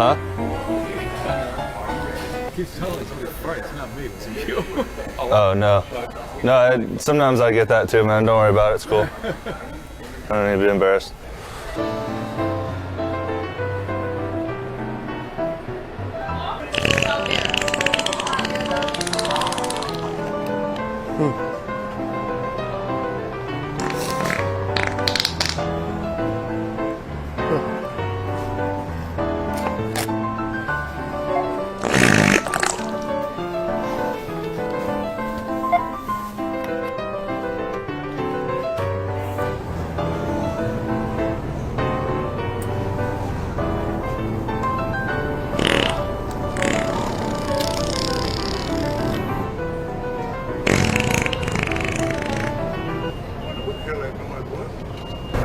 Huh? Keeps telling somebody fart. It's not me. It's you. Oh, no. No, sometimes I get that too, man. Don't worry about it. It's cool. I don't need to be embarrassed.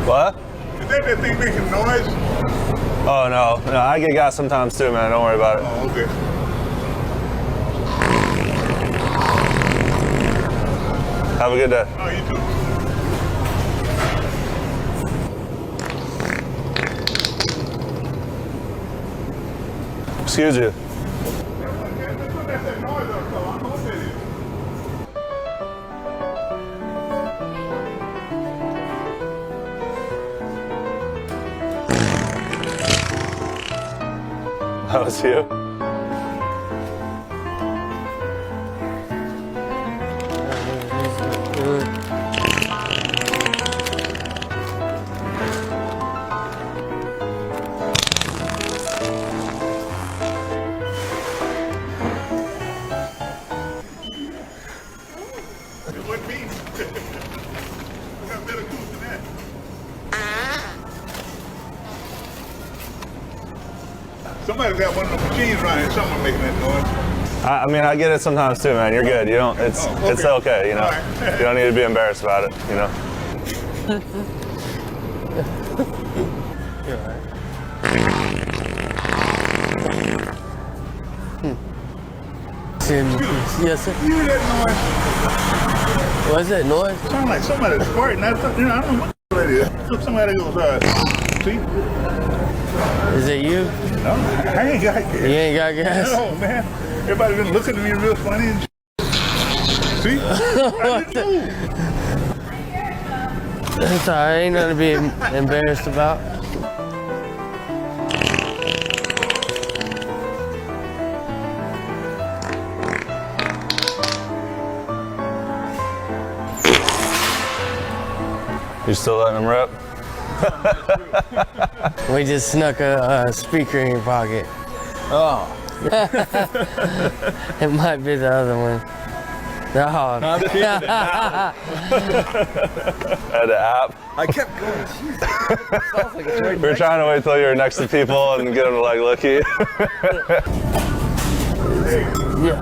What? Is that thing making noise? Oh, no. No, I get gas sometimes too, man. Don't worry about it. Oh, okay. Have a good day. Oh, you too. Excuse you. That was you? It wasn't me. I got better tools than that. Somebody's got one of the machines running. Someone making that noise. I mean, I get it sometimes too, man. You're good. You don't. It's it's okay. You know. All right. You don't need to be embarrassed about it. You know. Yes, sir. You hear that What's that noise? noise? Sound like somebody's farting. I don't know what that is. Look, somebody goes, see? Is it you? No, I ain't got gas. You ain't got gas? No, man. Everybody been looking at me real funny and see? I didn't move. That's all right. Ain't nothing to be embarrassed about. You still letting them rip? We just snuck a speaker in your pocket. Oh. It might be the other one. No. I'm keeping it now. Had the app. I kept going. Jeez. Sounds like it's right We were trying to wait till you were next to people and get them to like look at you. Yeah.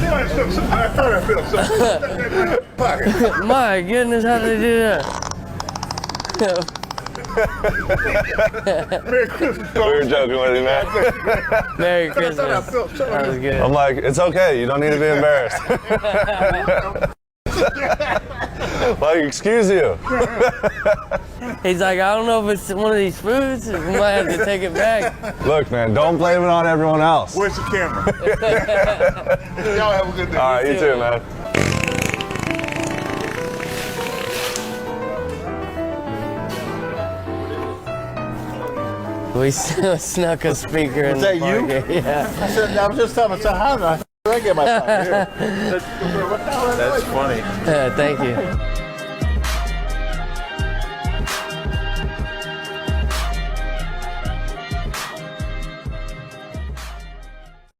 I thought I felt something stuck in my pocket. My goodness, how did they do that? Merry Christmas, We were joking with you, man. Merry I thought I Christmas. felt That was something. good. I'm like, it's okay. You don't need to be embarrassed. Like, excuse you. He's like, I don't know if it's one of these foods. We might have to take it back. Look, man, don't blame it on everyone else. Where's the camera? Y'all have a good day. All right, you too, man. We snuck a speaker in Was the that you? pocket. Yeah. I said, I was just telling myself, how did I get myself here? That's funny. Thank you.